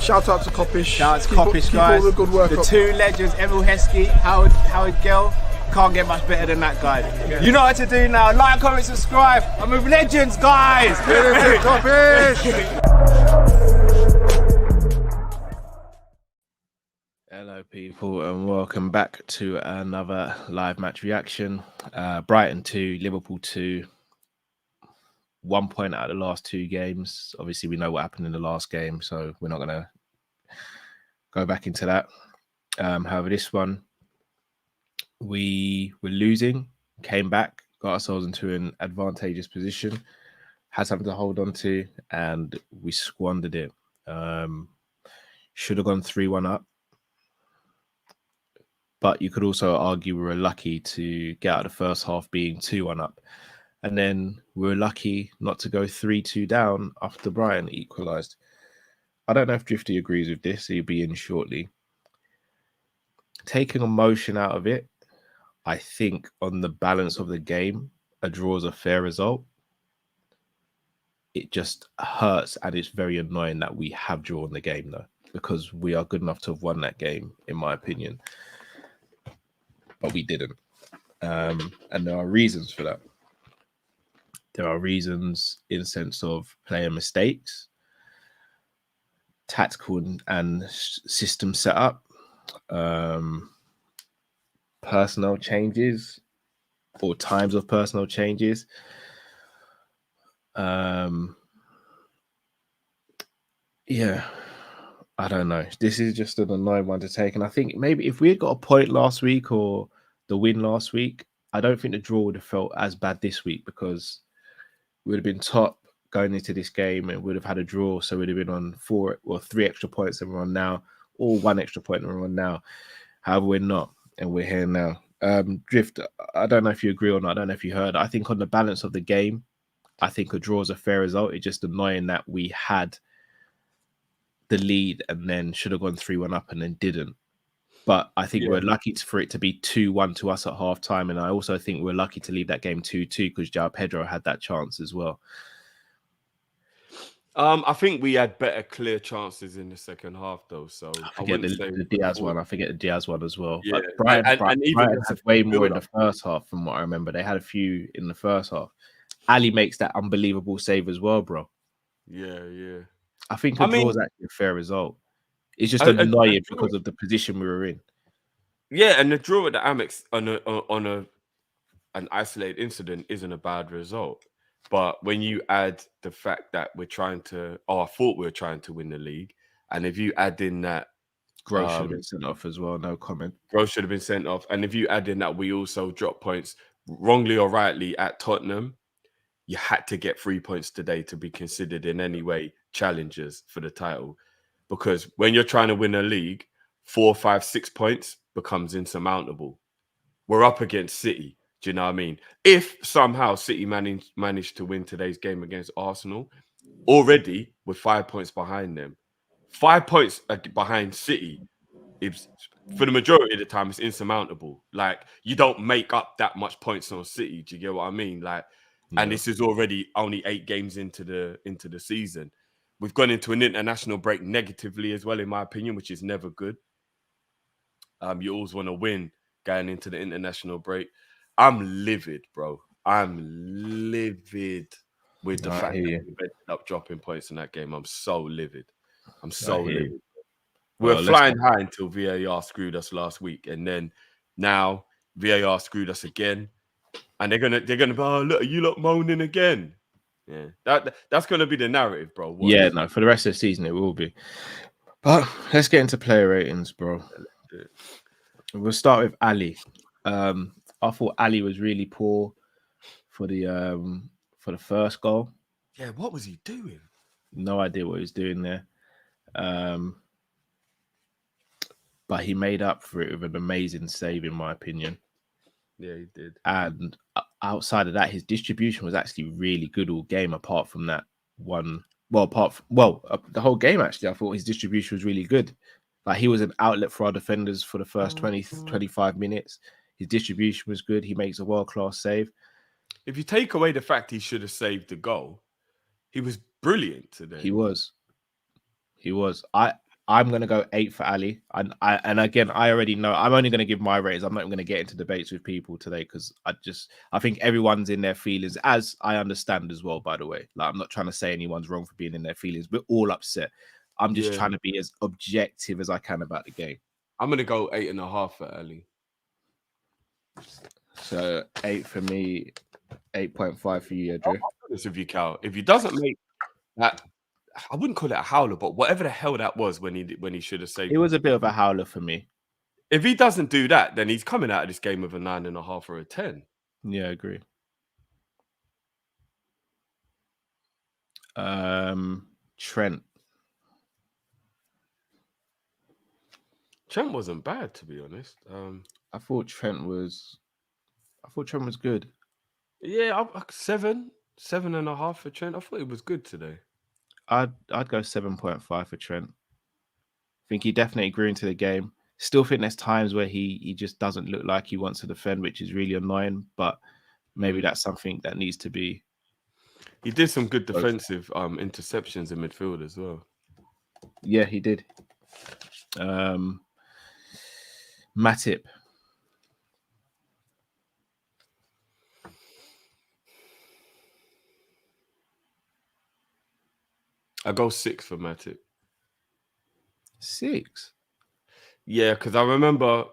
Shout out to Kop-Ish. Shout out to Kopish, guys. Keep all the good work the up. two legends, Emil Heskey, Howard Gill. Can't get much better than that guy. Yeah. You know what to do now. Like, comment, subscribe. I'm with legends, guys. Kop-Ish. Hello, people, and welcome back to another live match reaction. Brighton 2, Liverpool 2. 1 point out of the last two games. Obviously, we know what happened in the last game, so we're not going to go back into that. However, this one, we were losing, came back, got ourselves into an advantageous position, had something to hold on to, and we squandered it. Should have gone 3-1 up. But you could also argue we were lucky to get out of the first half being 2-1 up. And then we were lucky not to go 3-2 down after Brighton equalised. I don't know if Drifty agrees with this. He'll be in shortly. Taking emotion out of it, I think on the balance of the game, a draw is a fair result. It just hurts and it's very annoying that we have drawn the game, though, because we are good enough to have won that game, in my opinion. But we didn't. And there are reasons for that. There are reasons in the sense of player mistakes, tactical and system setup, personnel changes or times of personnel changes. Yeah, I don't know. This is just an annoying one to take. And I think maybe if we had got a point last week or the win last week, I don't think the draw would have felt as bad this week because we would have been top going into this game and would have had a draw. So we'd have been on 3 extra points than we're on now, or 1 extra point than we're on now. However, we're not, and we're here now. Drift, I don't know if you agree or not. I don't know if you heard. I think on the balance of the game, I think a draw is a fair result. It's just annoying that we had the lead and then should have gone 3-1 up and then didn't. But I think we're lucky for it to be 2-1 to us at half time. And I also think we're lucky to leave that game 2-2 because João Pedro had that chance as well. I think we had better clear chances in the second half, though. So I forget the Diaz one. I forget the Diaz one as well. Yeah. But Brighton had way more in the first half from what I remember. They had a few in the first half. Ali makes that unbelievable save as well, bro. Yeah. I think a draw is actually a fair result. It's just annoying because of the position we were in. Yeah, and the draw at the Amex on an isolated incident isn't a bad result. But when you add the fact that I thought we were trying to win the league, and if you add in that Gross should have been sent off as well, no comment. Gross should have been sent off. And if you add in that we also dropped points, wrongly or rightly, at Tottenham, you had to get 3 points today to be considered in any way challengers for the title. Because when you're trying to win a league, 4, 5, 6 points becomes insurmountable. We're up against City. Do you know what I mean? If somehow City managed to win today's game against Arsenal, already with 5 points behind them, 5 points behind City, for the majority of the time, it's insurmountable. Like, you don't make up that much points on City. Do you get what I mean? Like, and this is already only 8 games into the season. We've gone into an international break negatively as well, in my opinion, which is never good. You always want to win going into the international break. I'm livid, bro. I'm livid with the fact that we ended up dropping points in that game. I'm so livid. I'm so livid. We're flying high until VAR screwed us last week, and then now VAR screwed us again, and they're gonna be, oh, look, you lot moaning again. Yeah, that's going to be the narrative, bro. No, for the rest of the season, it will be. But let's get into player ratings, bro. We'll start with Ali. I thought Ali was really poor for the first goal. Yeah, what was he doing? No idea what he was doing there. But he made up for it with an amazing save, in my opinion. Yeah, he did. And outside of that, his distribution was actually really good all game, apart from that one. Well, the whole game, actually, I thought his distribution was really good. Like, he was an outlet for our defenders for the first 25 minutes. His distribution was good. He makes a world-class save. If you take away the fact he should have saved the goal, he was brilliant today. He was. I'm going to go 8 for Ali. And again, I already know I'm only going to give my ratings. I'm not going to get into debates with people today because I think everyone's in their feelings, as I understand as well, by the way. Like, I'm not trying to say anyone's wrong for being in their feelings. We're all upset. I'm just trying to be as objective as I can about the game. I'm going to go 8.5 for Ali. So 8 for me, 8.5 for you, Drew. I'm honest with you, Cal. If he doesn't make that, I wouldn't call it a howler, but whatever the hell that was when he should have saved it was a bit of a howler for me. If he doesn't do that, then he's coming out of this game with a 9.5 or a 10. Yeah, I agree. Trent. Trent wasn't bad, to be honest. I thought Trent was good. Yeah, 7.5 for Trent. I thought it was good today. I'd go 7.5 for Trent. I think he definitely grew into the game. Still think there's times where he just doesn't look like he wants to defend, which is really annoying. But maybe that's something that needs to be. He did some good defensive interceptions in midfield as well. Yeah, he did. Matip. I go 6 for Matip. 6? Yeah, because I remember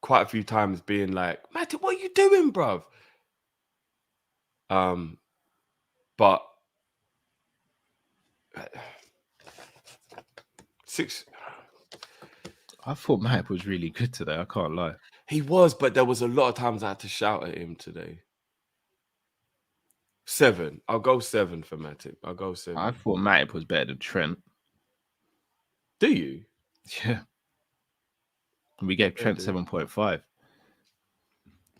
quite a few times being like, Matip, what are you doing, bruv? But 6. I thought Matip was really good today. I can't lie. He was, but there was a lot of times I had to shout at him today. 7. I'll go 7 for Matip. I'll go 7. I thought Matip was better than Trent. Do you? Yeah. We gave Trent 7.5.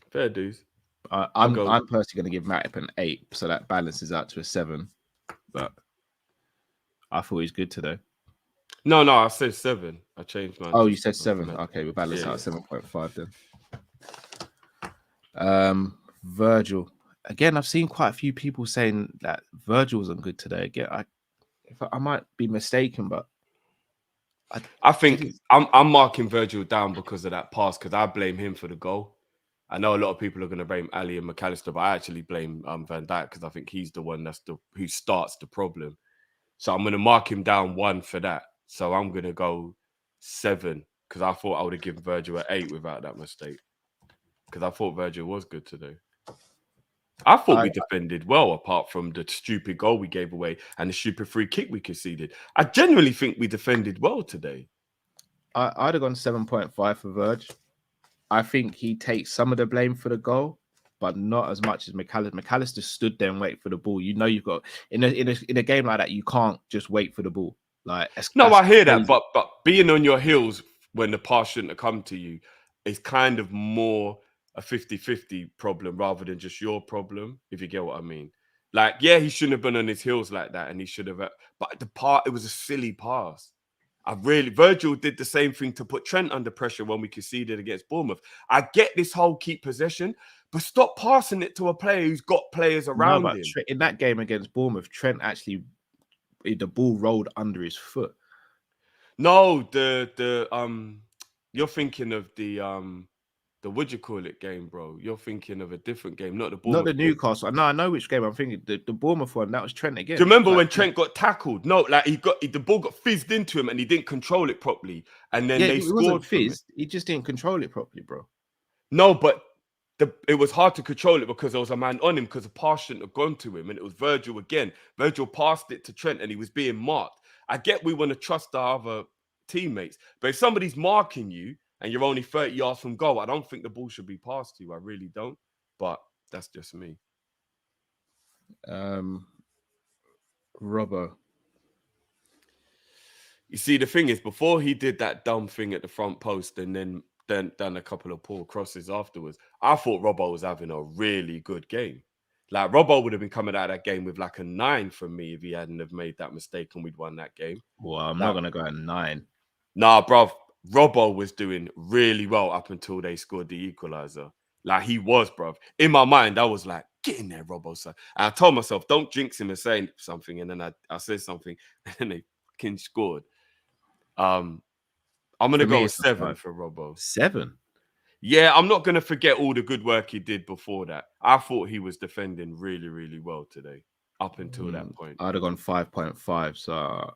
Fair dues. I'm personally going to give Matip an 8, so that balances out to a 7. But I thought he was good today. No, I said 7. I changed mine. Oh, you said 7. Okay, we'll balance out 7.5 then. Virgil. Again, I've seen quite a few people saying that Virgil wasn't good today. Again, I might be mistaken, but I think I'm marking Virgil down because of that pass, because I blame him for the goal. I know a lot of people are going to blame Ali and McAllister, but I actually blame Van Dijk because I think he's the one who starts the problem. So I'm going to mark him down 1 for that. So I'm going to go 7 because I thought I would have given Virgil an 8 without that mistake. Because I thought Virgil was good today. I thought we defended well, apart from the stupid goal we gave away and the stupid free kick we conceded. I genuinely think we defended well today. I'd have gone 7.5 for Virg. I think he takes some of the blame for the goal, but not as much as McAllister. McAllister stood there and waited for the ball. You know, you've got in a game like that, you can't just wait for the ball. Like, I hear that, but being on your heels when the pass shouldn't have come to you is kind of more a 50-50 problem rather than just your problem, if you get what I mean. Like, yeah, he shouldn't have been on his heels like that, and he should have. But it was a silly pass. Virgil did the same thing to put Trent under pressure when we conceded against Bournemouth. I get this whole keep possession, but stop passing it to a player who's got players around him. In that game against Bournemouth, Trent actually, the ball rolled under his foot. No, you're thinking of the what do you call it game, bro? You're thinking of a different game, not the Bournemouth. Not the Newcastle. No, I know which game I'm thinking. The Bournemouth one, that was Trent again. Do you remember when Trent got tackled? No, like the ball got fizzed into him and he didn't control it properly. And then they scored. Wasn't fizzed. He just didn't control it properly, bro. No, but it was hard to control it because there was a man on him because the pass shouldn't have gone to him. And it was Virgil again. Virgil passed it to Trent and he was being marked. I get we want to trust our other teammates, but if somebody's marking you and you're only 30 yards from goal, I don't think the ball should be passed to you. I really don't. But that's just me. Robbo. You see, the thing is, before he did that dumb thing at the front post and then done a couple of poor crosses afterwards, I thought Robbo was having a really good game. Like, Robbo would have been coming out of that game with like a 9 from me if he hadn't have made that mistake and we'd won that game. Well, I'm not going to go at 9. Nah, bruv. Robbo was doing really well up until they scored the equaliser. Like, he was, bruv. In my mind, I was like, get in there, Robbo, son. And I told myself, don't jinx him and say something. And then I said something, and then they fucking scored. I'm gonna For me, go with it's a 7 5. for Robbo. 7. Yeah, I'm not gonna forget all the good work he did before that. I thought he was defending really, really well today, up until that point. I'd have gone 5.5. So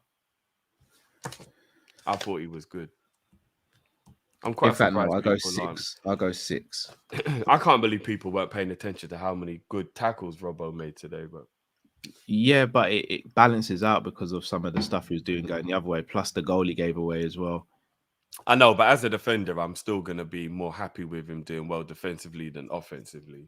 I thought he was good. I'm quite in fact, no, surprised I'll go people aren't. 6. I'll go 6. I can't believe people weren't paying attention to how many good tackles Robbo made today, but Yeah, but it balances out because of some of the stuff he was doing going the other way, plus the goal he gave away as well. I know, but as a defender, I'm still gonna be more happy with him doing well defensively than offensively.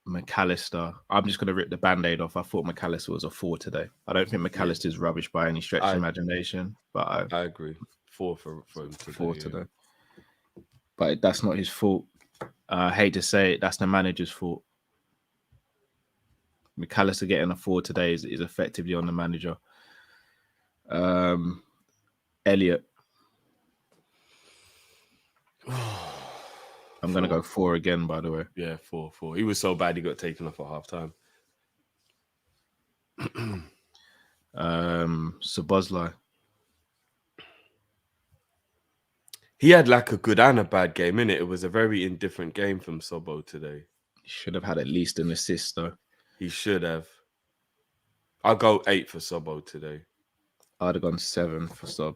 McAllister. I'm just going to rip the band-aid off. I thought McAllister was a 4 today. I don't think McAllister's rubbish by any stretch of imagination, but I agree. 4 for him today. 4 today. But that's not his fault. I hate to say it, that's the manager's fault. McAllister getting a 4 today is effectively on the manager. Elliot. I'm going to go 4 again, by the way. Yeah, 4. He was so bad he got taken off at half time. Szoboszlai. He had like a good and a bad game, innit? It was a very indifferent game from Sobo today. He should have had at least an assist, though. He should have. I'll go 8 for Sobo today. I'd have gone 7 for Sob.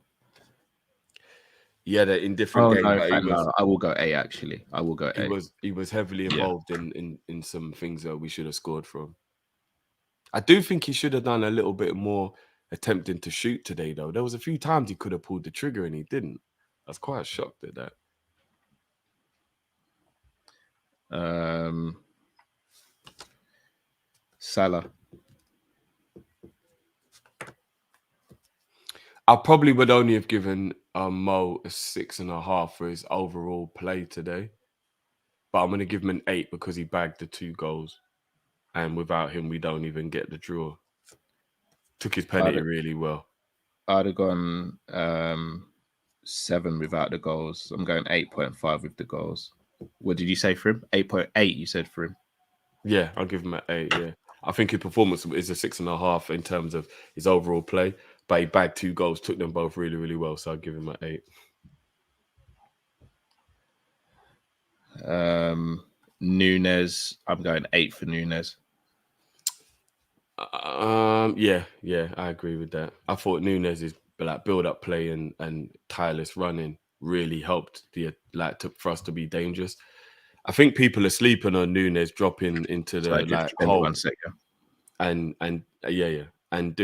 Yeah, the indifferent game. No, I will go 8, actually. I will go 8. He was heavily involved in some things that we should have scored from. I do think he should have done a little bit more attempting to shoot today, though. There was a few times he could have pulled the trigger and he didn't. I was quite shocked at that. Salah. I probably would only have given Mo a 6.5 for his overall play today. But I'm going to give him an 8 because he bagged the 2 goals. And without him, we don't even get the draw. Took his penalty really well. I'd have gone 7 without the goals. I'm going 8.5 with the goals. What did you say for him? 8.8 you said for him? Yeah, I'll give him an 8, yeah. I think his performance is a 6.5 in terms of his overall play. But he bagged 2 goals, took them both really, really well. So I'll give him an 8. Nunes, I'm going 8 for Nunes. Yeah, I agree with that. I thought Nunes' like build-up play and tireless running really helped for us to be dangerous. I think people are sleeping on Nunes dropping into the hole and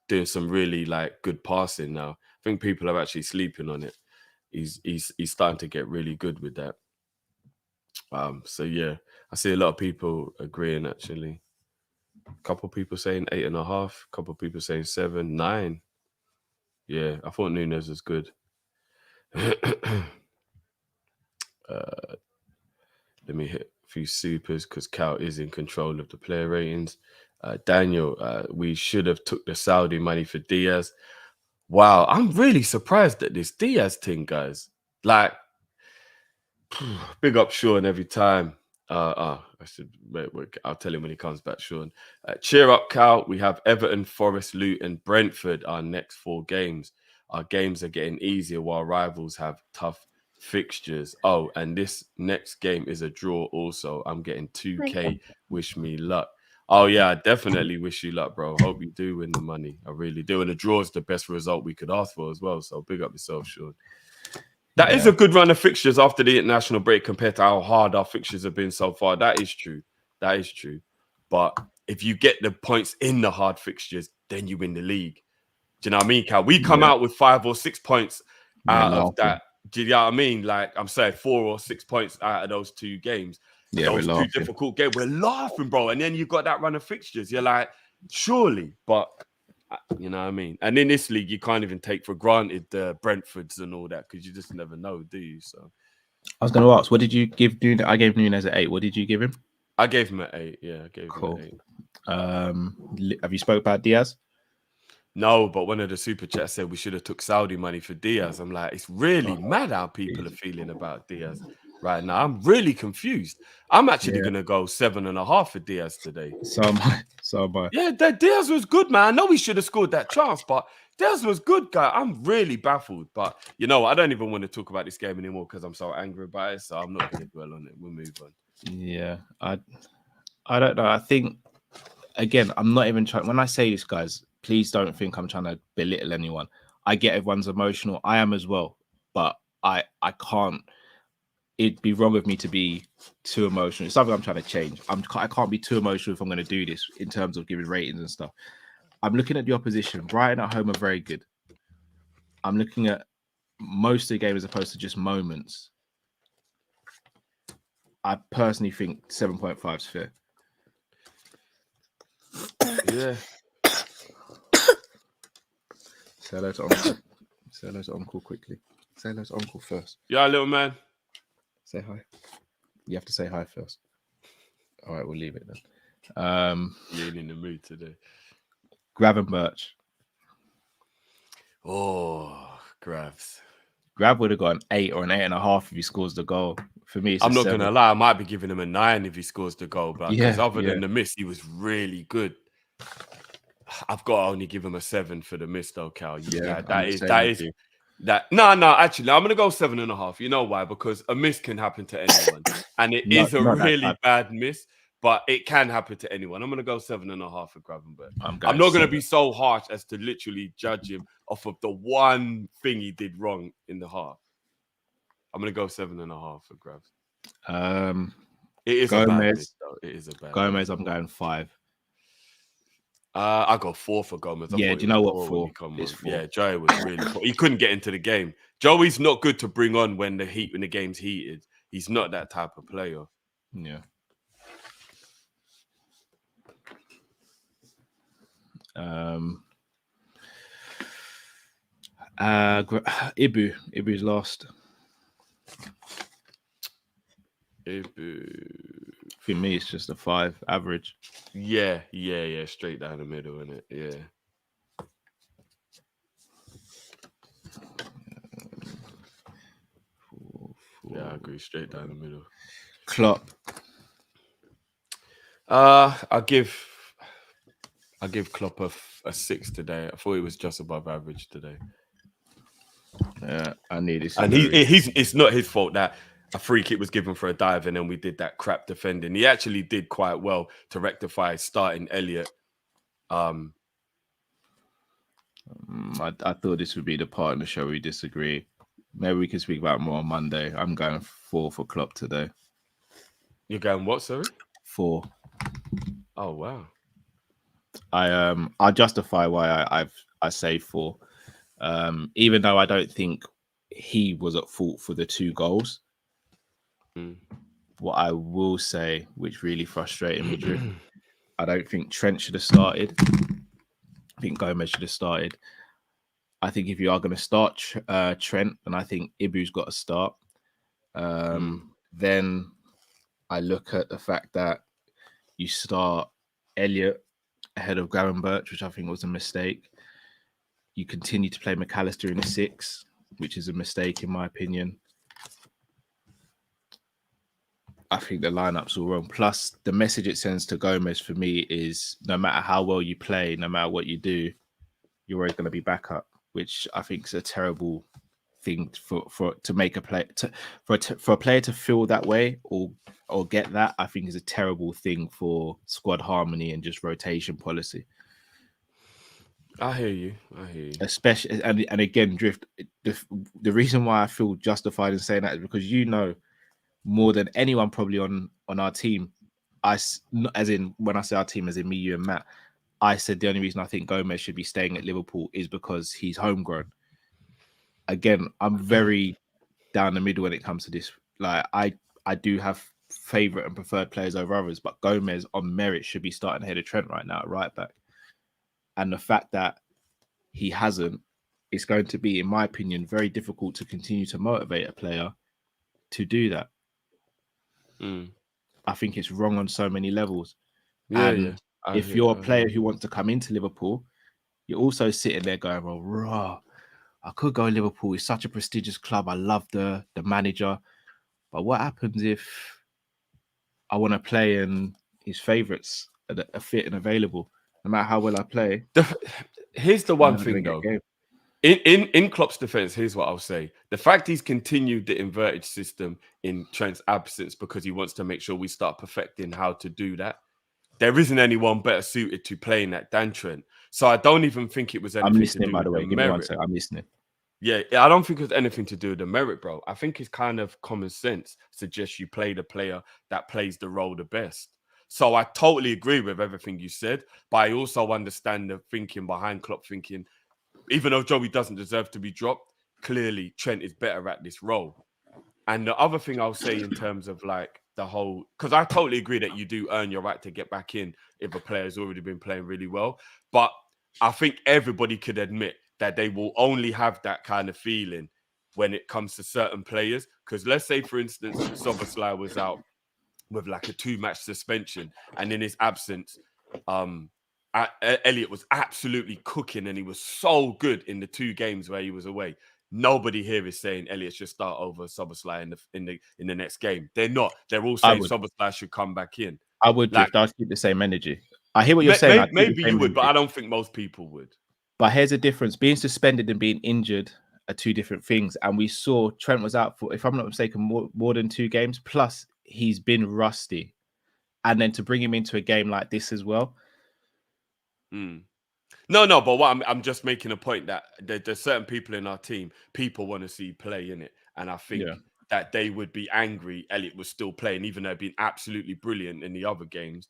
doing some really like good passing now. I think people are actually sleeping on it. He's starting to get really good with that. So yeah, I see a lot of people agreeing actually. A couple of people saying 8.5, a couple of people saying 7, 9. Yeah, I thought Nunes was good. Let me hit a few supers because Cal is in control of the player ratings. Daniel, we should have took the Saudi money for Diaz. Wow, I'm really surprised at this Diaz thing, guys. Like, big up Sean every time. I should. I'll tell him when he comes back, Sean. Cheer up, Cal. We have Everton, Forest, Luton, Brentford. Our next 4 games. Our games are getting easier while rivals have tough fixtures. Oh, and this next game is a draw. Also, I'm getting 2K. Wish me luck. Oh yeah, I definitely wish you luck, bro. Hope you do win the money. I really do. And the draw is the best result we could ask for as well. So big up yourself, Sean. That is a good run of fixtures after the international break compared to how hard our fixtures have been so far. That is true. But if you get the points in the hard fixtures, then you win the league. Do you know what I mean, Cal? We come out with 5 or 6 points out of that. Do you know what I mean? Like I'm saying 4 or 6 points out of those 2 games. Yeah, those 2 difficult games. We're laughing, bro. And then you got that run of fixtures. You're like, surely. But you know what I mean? And in this league, you can't even take for granted the Brentfords and all that because you just never know, do you? So I was going to ask, what did you give Nunes? I gave Nunes an 8. What did you give him? I gave him an 8. Yeah, I gave him an 8. Have you spoke about Diaz? No, but one of the super chats said we should have took Saudi money for Diaz. I'm like, it's really mad how people are feeling about Diaz. right now. I'm really confused. I'm actually Yeah. going to go 7.5 for Diaz today. So am I. So am I. Yeah, that Diaz was good, man. I know he should have scored that chance, but Diaz was good, guy. I'm really baffled. But you know, I don't even want to talk about this game anymore because I'm so angry about it. So I'm not going to dwell on it. We'll move on. Yeah, I don't know. I think again, I'm not even trying. When I say this, guys, please don't think I'm trying to belittle anyone. I get everyone's emotional. I am as well, but I can't. It'd be wrong of me to be too emotional. It's something I'm trying to change. I can't be too emotional if I'm going to do this in terms of giving ratings and stuff. I'm looking at the opposition. Brighton at home are very good. I'm looking at most of the game as opposed to just moments. I personally think 7.5 is fair. Yeah. Say hello to Uncle. Say hello to Uncle quickly. Say hello to Uncle first. Yeah, little man. Say hi. You have to say hi first. All right, we'll leave it then. You ain't in the mood today. Gravenberch. Oh, Gravs. Grav would have got an 8 or an 8.5 if he scores the goal. For me, it's I'm not 7. gonna lie, I might be giving him a 9 if he scores the goal, but because Yeah, other than the miss, he was really good. I've got to only give him a 7 for the miss, though, Cal. Yeah, No, actually, I'm gonna go 7.5. You know why? Because a miss can happen to anyone, and it is a not that really bad. bad miss, but it can happen to anyone. I'm gonna go 7.5 for Gravenberch. I'm not gonna 7. be so harsh as to literally judge him off of the one thing he did wrong in the half. I'm gonna go 7.5 for Gravs. It is a bad miss, though. It is a bad Gomez, miss. I'm going 5. I got 4 for Gomez. Yeah, do you know what? 4? It's 4. Yeah, Joey was really poor. He couldn't get into the game. Joey's not good to bring on when the game's heated. He's not that type of player. Yeah. Ibu's lost. For me, it's just a 5 average. Yeah. Straight down the middle, isn't it? Yeah. Yeah, I agree. Straight down the middle. Klopp. I'll give Klopp a 6 today. I thought he was just above average today. Yeah, I need this. And it's not his fault that a free kick was given for a dive and then we did that crap defending. He actually did quite well to rectify starting Elliott. I thought this would be the part in the show we disagree. Maybe we can speak about it more on Monday. I'm going 4 for Klopp today. You're going what, sorry? 4. Oh wow. I justify why I say 4. Even though I don't think he was at fault for the 2 goals. What I will say, which really frustrated me, I don't think Trent should have started. I think Gomez should have started. I think if you are going to start Trent, then I think Ibu's got to start. Then I look at the fact that you start Elliott ahead of Gravenberch, which I think was a mistake. You continue to play McAllister in the 6, which is a mistake in my opinion. I think the lineup's all wrong. Plus, the message it sends to Gomez for me is no matter how well you play, no matter what you do, you're always going to be back up, which I think is a terrible thing to make a play for a player to feel that way or get that. I think is a terrible thing for squad harmony and just rotation policy. I hear you. Especially and again, Drift. The reason why I feel justified in saying that is because more than anyone probably on our team, as in when I say our team, as in me, you and Matt, I said the only reason I think Gomez should be staying at Liverpool is because he's homegrown. Again, I'm very down the middle when it comes to this. Like I do have favourite and preferred players over others, but Gomez on merit should be starting ahead of Trent right now at right back. And the fact that he hasn't, it's going to be, in my opinion, very difficult to continue to motivate a player to do that. I think it's wrong on so many levels. If you're a player who wants to come into Liverpool, you're also sitting there going, well, raw, I could go Liverpool. It's such a prestigious club. I love the manager. But what happens if I want to play and his favourites are fit and available? No matter how well I play, Here's the I'm one never going thing to get though. game. In Klopp's defense, here's what I'll say. The fact he's continued the inverted system in Trent's absence because he wants to make sure we start perfecting how to do that. There isn't anyone better suited to playing that than Trent. So I don't even think it was I'm anything to listening, do by with the the way. Give me one merit. second. I'm listening. Yeah, I don't think it was anything to do with the merit, bro. I think it's kind of common sense suggests you play the player that plays the role the best. So I totally agree with everything you said, but I also understand the thinking behind Klopp thinking, even though Joey doesn't deserve to be dropped, clearly Trent is better at this role. And the other thing I'll say in terms of like the whole, because I totally agree that you do earn your right to get back in if a player has already been playing really well. But I think everybody could admit that they will only have that kind of feeling when it comes to certain players. Because let's say, for instance, Szoboszlai was out with like a 2-match suspension, and in his absence, Elliot was absolutely cooking, and he was so good in the 2 games where he was away. Nobody here is saying Elliot should start over Szoboszlai in the next game. They're not. They're all saying Szoboszlai should come back in. I would Like, drift. I'd keep the same energy. I hear what you're saying. Maybe you would, but I don't think most people would. But here's the difference: being suspended and being injured are 2 different things. And we saw Trent was out for, if I'm not mistaken, more than 2 games. Plus, he's been rusty, and then to bring him into a game like this as well. No, but what I'm just making a point that there's certain people in our team, people want to see play in it, and I think that they would be angry Elliot was still playing, even though he'd been absolutely brilliant in the other games,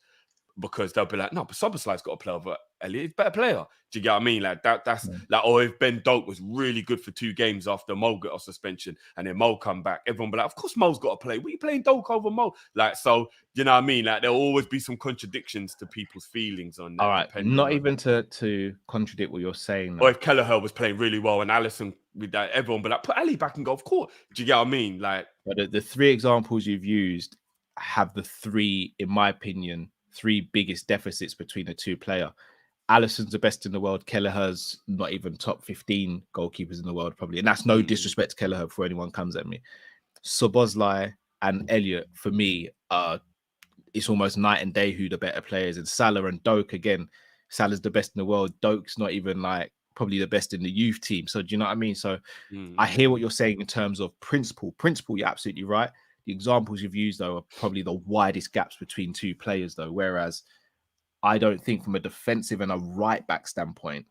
because they'll be like, no, but Szoboszlai's got to play over Elliot. He's a better player. Do you get what I mean? Like that's like, or if Ben Doak was really good for 2 games after Mo got off suspension and then Mo come back, everyone be like, of course Mo's got to play. What are you playing Doak over Mo? Like, so, you know what I mean? Like, there'll always be some contradictions to people's feelings on that. All right, not even to contradict what you're saying. Or if Kelleher was playing really well and Allison with that, everyone be like, put Ali back and go, of course. Do you get what I mean? Like, but the 3 examples you've used have the 3, in my opinion, 3 biggest deficits between the 2 players. Alisson's the best in the world. Kelleher's not even top 15 goalkeepers in the world, probably. And that's no disrespect to Kelleher before anyone comes at me. Szoboszlai and Elliot, for me, it's almost night and day who the better players. And Salah and Doak, again, Salah's the best in the world. Doak's not even like probably the best in the youth team. So do you know what I mean? So I hear what you're saying in terms of principle. Principle, you're absolutely right. The examples you've used, though, are probably the widest gaps between 2 players, though. Whereas I don't think from a defensive and a right back standpoint,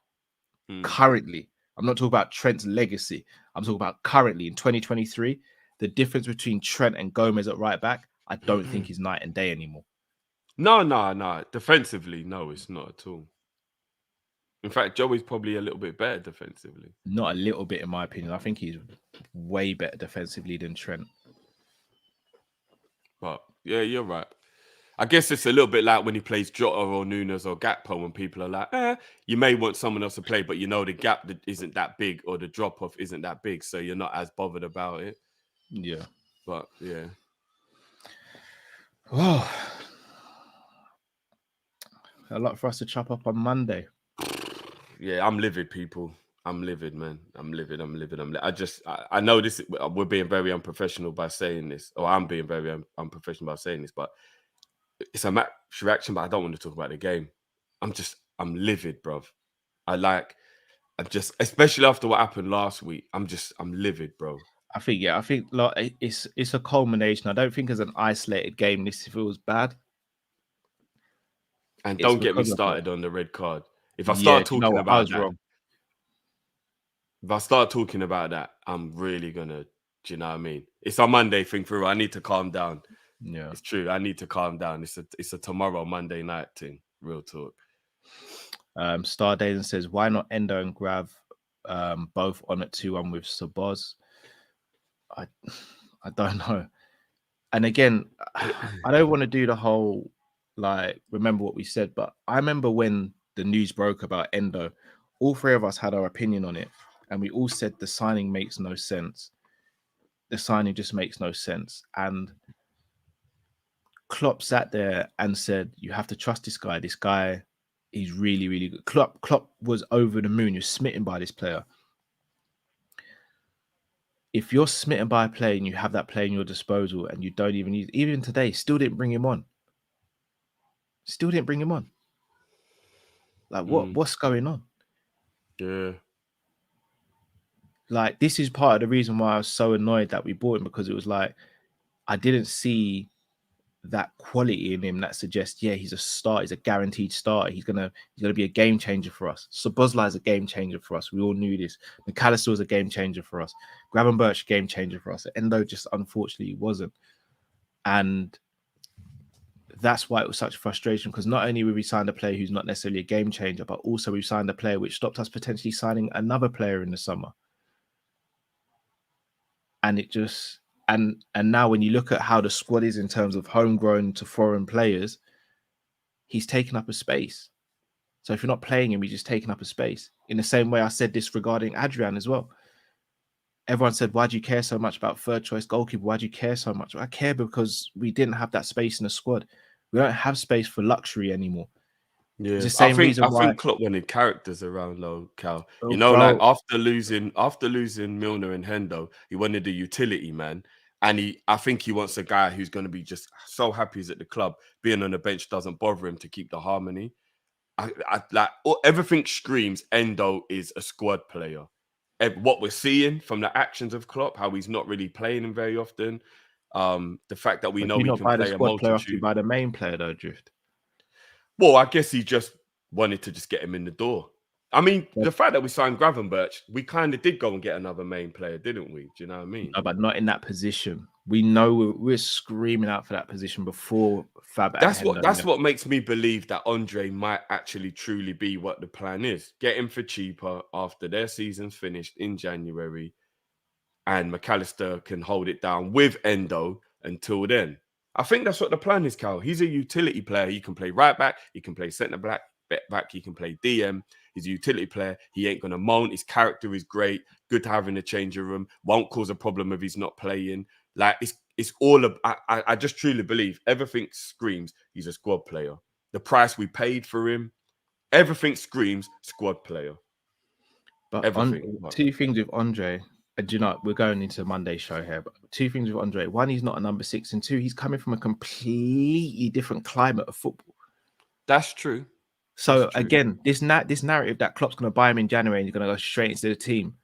currently, I'm not talking about Trent's legacy. I'm talking about currently in 2023, the difference between Trent and Gomez at right back, I don't think is night and day anymore. No. Defensively, no, it's not at all. In fact, Joey's probably a little bit better defensively. Not a little bit, in my opinion. I think he's way better defensively than Trent. But yeah, you're right. I guess it's a little bit like when he plays Jota or Nunes or Gakpo, when people are like, you may want someone else to play, but you know the gap that isn't that big or the drop-off isn't that big, so you're not as bothered about it. Yeah. But yeah. Oh, a lot for us to chop up on Monday. Yeah, I'm livid, people. I'm livid, man. I'm livid. I know this. We're being very unprofessional by saying this, or I'm being very unprofessional by saying this, but it's a match reaction. But I don't want to talk about the game. I'm livid, bruv. Especially after what happened last week. I'm livid, bro. I think like it's a culmination. I don't think as an isolated game this feels bad. And don't get me started on the red card. If I start talking about that, if I start talking about that, I'm really gonna. Do you know what I mean? It's a Monday thing for real. I need to calm down. Yeah, it's true. I need to calm down. It's a tomorrow Monday night thing. Real talk. Star Dazen says, why not Endo and Grav both on at 2-1 with Sabos? I don't know. And again, I don't want to do the whole like remember what we said, but I remember when the news broke about Endo, all 3 of us had our opinion on it, and we all said the signing makes no sense. The signing just makes no sense. And Klopp sat there and said, you have to trust this guy. This guy, he's really, really good. Klopp was over the moon. You're smitten by this player. if you're smitten by a player and you have that player in your disposal and you don't even use, even today, still didn't bring him on. Still didn't bring him on. Like, what's going on? Yeah. Like, this is part of the reason why I was so annoyed that we bought him, because it was like, I didn't see that quality in him that suggests, yeah, he's a star, he's a guaranteed starter. He's gonna be a game changer for us. So Szoboszlai is a game changer for us. We all knew this. McAllister was a game changer for us. Gravenberch, game changer for us. Endo just unfortunately wasn't. And that's why it was such frustration, because not only we signed a player who's not necessarily a game changer, but also we signed a player which stopped us potentially signing another player in the summer. And it just, and now when you look at how the squad is in terms of homegrown to foreign players, he's taken up a space. So if you're not playing him, he's just taking up a space. In the same way I said this regarding Adrian as well. Everyone said, why do you care so much about third choice goalkeeper? Why do you care so much? I care because we didn't have that space in the squad. We don't have space for luxury anymore. Yeah, it's the same reason why. I think Klopp wanted characters around though, Cal. Oh, you know, bro. like after losing Milner and Hendo, he wanted a utility man, and I think he wants a guy who's going to be just so happy he's at the club. Being on the bench doesn't bother him to keep the harmony. Everything screams Endo is a squad player. What we're seeing from the actions of Klopp, how he's not really playing him very often. The fact that we know he can play a multitude. By the main player though, Drift. Well, I guess he just wanted to just get him in the door. I mean, the fact that we signed Gravenberch, we kind of did go and get another main player, didn't we? Do you know what I mean? No, but not in that position. We know we're screaming out for that position before Fab. That's what makes me believe that Andre might actually truly be what the plan is. Get him for cheaper after their season's finished in January, and McAllister can hold it down with Endo until then. I think that's what the plan is, Cal. He's a utility player. He can play right back. He can play centre back. He can play DM. He's a utility player. He ain't going to moan. His character is great. Good to have in the changing room. Won't cause a problem if he's not playing. Like, it's all of... I just truly believe everything screams he's a squad player. The price we paid for him, everything screams squad player. But two things with Andre... And do you know, we're going into Monday's show here, but two things with Andre. One, he's not a number 6, and two, he's coming from a completely different climate of football. That's true. So again, this narrative that Klopp's going to buy him in January and he's going to go straight into the team.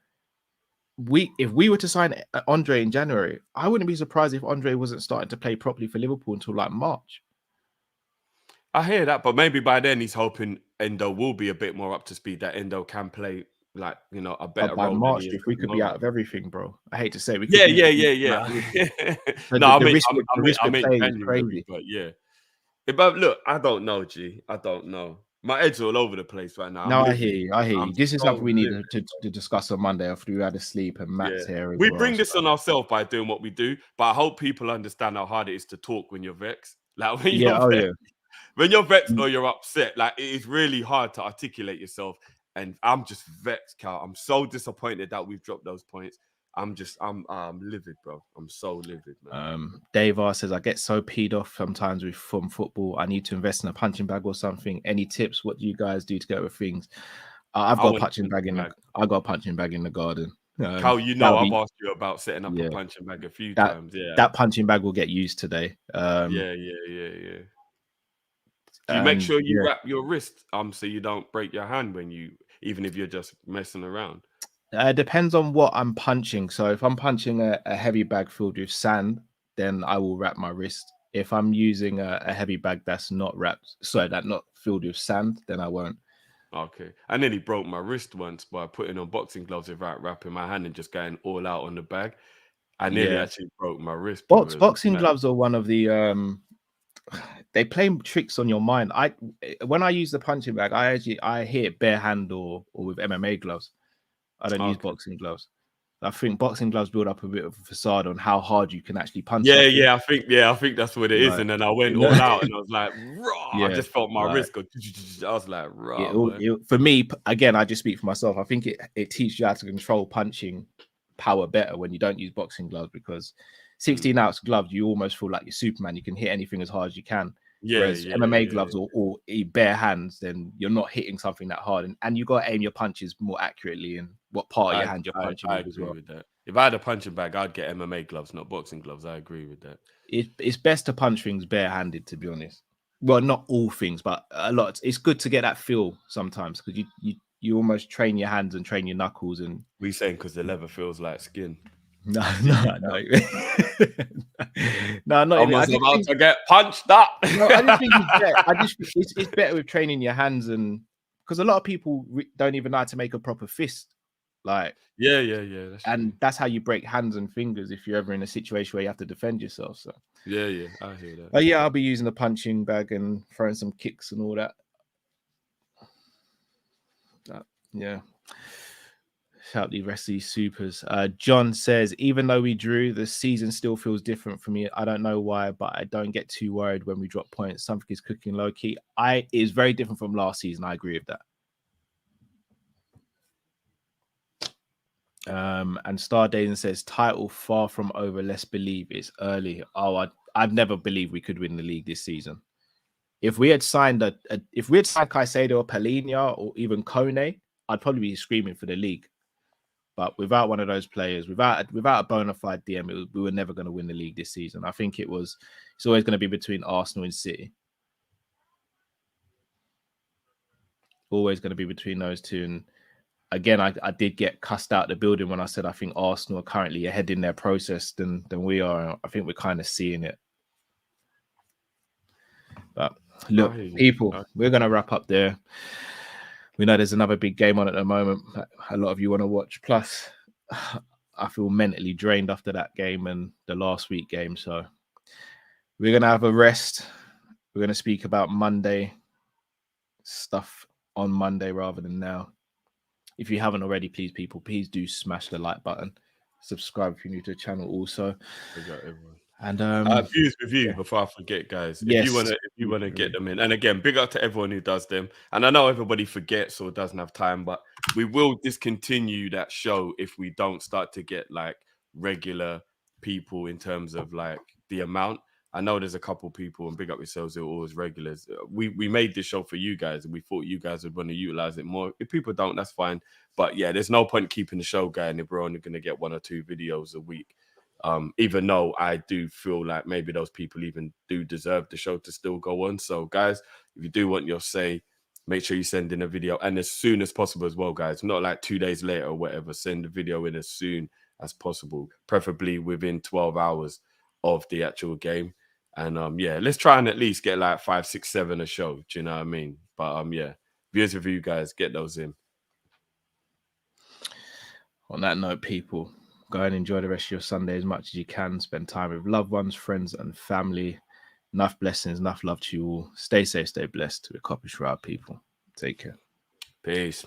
If we were to sign Andre in January, I wouldn't be surprised if Andre wasn't starting to play properly for Liverpool until like March. I hear that, but maybe by then he's hoping Endo will be a bit more up to speed, that Endo can play like, you know, a better role. By March, if we could be out of everything, bro. I hate to say we could. Yeah. No, I mean January, but yeah. But look, I don't know, G. I don't know. My head's all over the place right now. No, I hear you. This is something we need to discuss on Monday after we had a sleep and Matt's here. We bring this on ourselves by doing what we do, but I hope people understand how hard it is to talk when you're vexed. Like when you're vexed, when you're vexed or you're upset, like it is really hard to articulate yourself. And I'm just vexed, Cal. I'm so disappointed that we've dropped those points. I'm livid, bro. I'm so livid, man. Dave R says, I get so peed off sometimes from football. I need to invest in a punching bag or something. Any tips? What do you guys do to get with things? I've got a punching bag I got a punching bag in the garden. Cal, you know I've asked you about setting up a punching bag a few times. Yeah, that punching bag will get used today. Yeah. Do you make sure you wrap your wrist so you don't break your hand even if you're just messing around? It depends on what I'm punching. So if I'm punching a heavy bag filled with sand, then I will wrap my wrist. If I'm using a heavy bag that's not not filled with sand, then I won't. Okay. I nearly broke my wrist once by putting on boxing gloves without wrapping my hand and just going all out on the bag. I nearly actually broke my wrist. Boxing gloves are one of the they play tricks on your mind. When I use the punching bag, I hit it bare hand or with MMA gloves. I don't use boxing gloves. I think boxing gloves build up a bit of a facade on how hard you can actually punch. I think that's what it is. And then I went all out and I was like, raw. I just felt my wrist go. I was like, raw. For me, again, I just speak for myself. I think it teaches you how to control punching power better when you don't use boxing gloves, because 16-ounce gloves, you almost feel like you're Superman. You can hit anything as hard as you can. Whereas MMA gloves or bare hands, then you're not hitting something that hard, and you got to aim your punches more accurately and what part of your hand you're punching I with as well. With that. If I had a punching bag, I'd get MMA gloves, not boxing gloves. I agree with that. It's best to punch things barehanded, to be honest. Well, not all things, but a lot. It's good to get that feel sometimes because you almost train your hands and train your knuckles. And We saying because the leather feels like skin. no. No, not I even. was about to get punched up. No, I just think it's better. It's better with training your hands, and because a lot of people don't even know how to make a proper fist. Like, yeah. That's how you break hands and fingers if you're ever in a situation where you have to defend yourself. So yeah, I hear that. But yeah, I'll be using a punching bag and throwing some kicks and all that. Yeah. Shout the rest of these supers. John says, even though we drew, the season still feels different for me. I don't know why, but I don't get too worried when we drop points. Something is cooking low key. It is very different from last season. I agree with that. And Star Dazen says, title far from over. Let's believe it's early. I'd never believed we could win the league this season. If we had signed Caicedo or Palhinha or even Kone, I'd probably be screaming for the league. But without one of those players, without a bona fide DM, we were never going to win the league this season. I think it's always going to be between Arsenal and City. Always going to be between those two. And again, I did get cussed out the building when I said I think Arsenal are currently ahead in their process than we are. I think we're kind of seeing it. But look, people, we're going to wrap up there. We know there's another big game on at the moment. A lot of you want to watch. Plus, I feel mentally drained after that game and the last week game. So we're going to have a rest. We're going to speak about Monday stuff on Monday rather than now. If you haven't already, please do smash the like button. Subscribe if you're new to the channel also. And views with you before I forget, guys. Yes. If you wanna get them in. And again, big up to everyone who does them. And I know everybody forgets or doesn't have time, but we will discontinue that show if we don't start to get like regular people in terms of like the amount. I know there's a couple people, and big up yourselves, who are always regulars. We made this show for you guys, and we thought you guys would want to utilize it more. If people don't, that's fine. But yeah, there's no point keeping the show going if we're only going to get 1 or 2 videos a week. Even though I do feel like maybe those people even do deserve the show to still go on. So guys, if you do want your say, make sure you send in a video, and as soon as possible as well, guys. Not like 2 days later or whatever. Send the video in as soon as possible, preferably within 12 hours of the actual game. And yeah, let's try and at least get like 5, 6, 7 a show. Do you know what I mean? But yeah, viewers of you guys, get those in. On that note, people, go and enjoy the rest of your Sunday as much as you can. Spend time with loved ones, friends, and family. Enough blessings, enough love to you all. Stay safe, stay blessed. We're Kopish for our people. Take care. Peace.